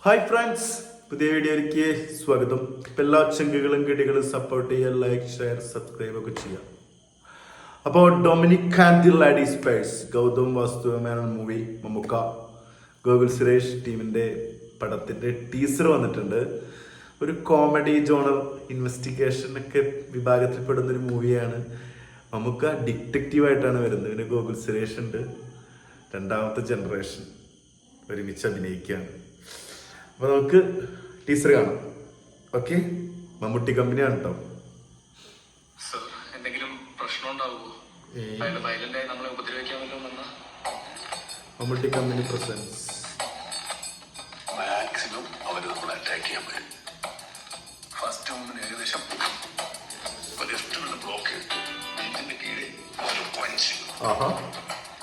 Hi friends, പുതിയ വീഡിയോയിലേക്ക് സ്വാഗതം. എല്ലാ ചെങ്കുകളും കിടികളും സപ്പോർട്ട് ചെയ്യുക, ലൈക്ക് ഷെയർ സബ്സ്ക്രൈബ് ഒക്കെ ചെയ്യുക. അപ്പോൾ Dominic and the ladies purse, Gautham Vasudevan movie, Mammukka, Gokul Suresh ടീമിൻ്റെ പടത്തിൻ്റെ ടീസർ വന്നിട്ടുണ്ട്. ഒരു കോമഡി ജോണർ ഇൻവെസ്റ്റിഗേഷൻ ഒക്കെ വിഭാഗത്തിൽപ്പെടുന്നൊരു മൂവിയാണ്. മമ്മുക്ക ഡിറ്റക്റ്റീവായിട്ടാണ് വരുന്നത്. പിന്നെ ഗോകുൽ സുരേഷ് ഉണ്ട്, രണ്ടാമത്തെ ജനറേഷൻ ഒരുമിച്ച് അഭിനയിക്കുകയാണ്. അപ്പോൾ നമുക്ക് ടീച്ചർ കാണാം. ഓക്കെ, മമ്മൂട്ടി കമ്പനിയാണ് കേട്ടോ. എന്തെങ്കിലും പ്രശ്നം ഉണ്ടാവുമോ? നമ്മളെ ഉപദ്രവിക്കാമല്ലോ. Mammootty company presence. മാക്സിമം അവർ നമ്മളെ അറ്റാക്ക് ചെയ്യാൻ പറ്റും. ഫസ്റ്റ് മൂവിന് ഏകദേശം ബ്ലോക്ക് ഇതിന്റെ കീഴിൽ ഒരു പഞ്ച്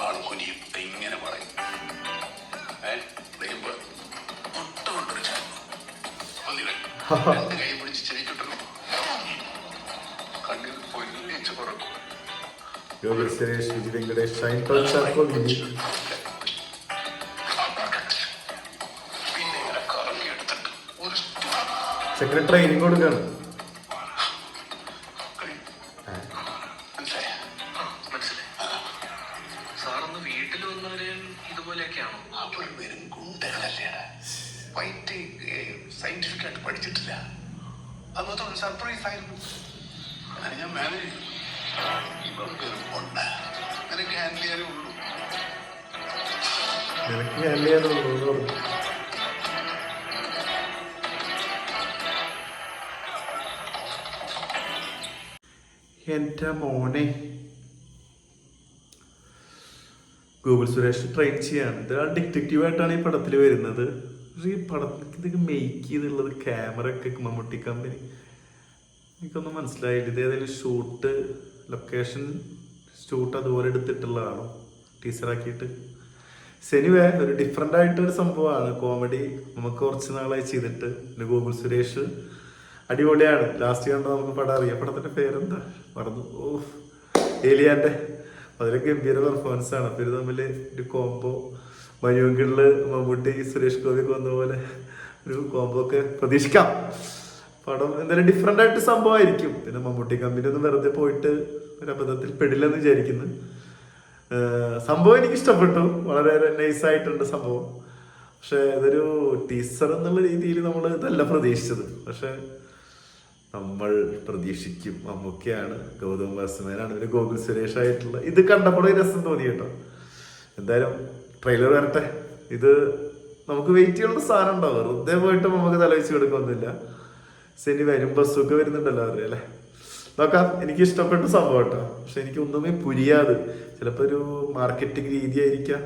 ആള് കുനിയും ഇങ്ങനെ പറയും. കൈ പിടിച്ച് ചെവിക്കിട്ടു കണ്ണിൽ പൊന്നിച്ച് കുറക്കും. ഗോകുൽ സുരേഷ്, വിജയ് വെങ്കടേഷ്, ഷൈൻ ടോൺ ചാക്കോ, പിന്നെ ഇങ്ങനെ കറക്കി എടുത്തിട്ട് ഒരു സെക്രട്ടറി ട്രെയിനിങ് കൊടുക്കാണ്. സാറൊന്ന് വീട്ടിൽ വന്നവര് ഇതുപോലെയൊക്കെയാണോ? അവർ വെറും ഗുണ്ടകളല്ലേ. ഫൈറ്റ് സയന്റിഫിക് ആയിട്ട് പഠിച്ചിട്ടില്ല. അന്നത്തെ ഒരു സർപ്രൈസ് ആയിരുന്നു. അങ്ങനെ ഞാൻ മാനേജ് ചെയ്തു. ഇവർ വെറും കൊണ്ട നിനക്ക് ഹാൻഡിൽ ചെയ്യാനേ ഉള്ളൂ. എന്റെ മോനെ, ഗോകുൽ സുരേഷ് ട്രെയിൻ ചെയ്യാണ്. ഇത് ഡിറ്റക്റ്റീവായിട്ടാണ് ഈ പടത്തിൽ വരുന്നത്. പക്ഷേ ഈ പടത്തിൽ ഇതൊക്കെ മേക്ക് ചെയ്തുള്ളത് ക്യാമറ ഒക്കെ മമ്മൂട്ടി കമ്പനി, എനിക്കൊന്നും മനസ്സിലായില്ല. ഇത് ഏതെങ്കിലും ലൊക്കേഷൻ ഷൂട്ട് അതുപോലെ എടുത്തിട്ടുള്ളതാണോ ടീച്ചറാക്കിയിട്ട്? സെനിവേ ഒരു ഡിഫറെൻ്റ് ആയിട്ടൊരു സംഭവമാണ്. കോമഡി നമുക്ക് കുറച്ച് നാളായി ചെയ്തിട്ട്. പിന്നെ ഗോകുൽ സുരേഷ് അടിപൊളിയാണ്. ലാസ്റ്റ് കണ്ട നമുക്ക് പടം അറിയാം. പടത്തിൻ്റെ പേരെന്താ മറന്നു. ഏലിയാൻ്റെ അതിലെ ഗംഭീര പെർഫോമൻസ് ആണ്. അപ്പോൾ ഇത് തമ്മിൽ ഒരു കോംബോ, മയൂങ്കിളില് മമ്മൂട്ടി സുരേഷ് ഗോപിക്ക് വന്ന പോലെ ഒരു കോംബോ ഒക്കെ പ്രതീക്ഷിക്കാം. പടം എന്തായാലും ഡിഫറെൻ്റ് ആയിട്ട് സംഭവമായിരിക്കും. പിന്നെ മമ്മൂട്ടി കമ്പനി ഒന്നും വെറുതെ പോയിട്ട് ഒരു അബദ്ധത്തിൽ പെടില്ലെന്ന് വിചാരിക്കുന്നു. സംഭവം എനിക്ക് ഇഷ്ടപ്പെട്ടു, വളരെ നൈസായിട്ടുണ്ട് സംഭവം. പക്ഷെ ഇതൊരു ടീച്ചർ എന്നുള്ള രീതിയിൽ നമ്മൾ ഇതല്ല പ്രതീക്ഷിച്ചത്. പക്ഷെ നമ്മൾ പ്രതീക്ഷിക്കും മമ്മൂക്കയാണ്, ഗൗതം വാസുദേവനാണ്, പിന്നെ ഗോകുൽ സുരേഷ് ആയിട്ടുള്ള ഇത് കണ്ടപ്പോൾ രസം തോന്നി കേട്ടോ. എന്തായാലും ട്രെയിലർ വരട്ടെ. ഇത് നമുക്ക് വെയിറ്റ് ചെയ്യാനുള്ള സാധനം ഉണ്ടാവും. വെറുതെ പോയിട്ട് നമുക്ക് തലവെച്ച് കൊടുക്കൊന്നുമില്ല. ശനി വരും, ബസ്സൊക്കെ വരുന്നുണ്ടല്ലോ അവര് അല്ലേ. നോക്കാം. എനിക്ക് ഇഷ്ടപ്പെട്ട സംഭവം കേട്ടോ. പക്ഷെ എനിക്ക് ഒന്നുമേ പുരിയാതെ, ചിലപ്പോൾ ഒരു മാർക്കറ്റിംഗ് രീതി ആയിരിക്കാം.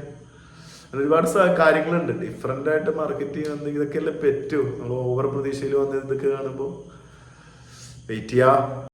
ഒരുപാട് കാര്യങ്ങളുണ്ട്. ഡിഫറെൻ്റ് ആയിട്ട് മാർക്കറ്റിംഗ് വന്നെങ്കിൽ ഇതൊക്കെ അല്ലേ പറ്റൂ. നമ്മൾ ഓവർ പ്രതീക്ഷയിൽ വന്നത് ഇതൊക്കെ കാണുമ്പോൾ വെയിറ്റ് ചെയ്യാം.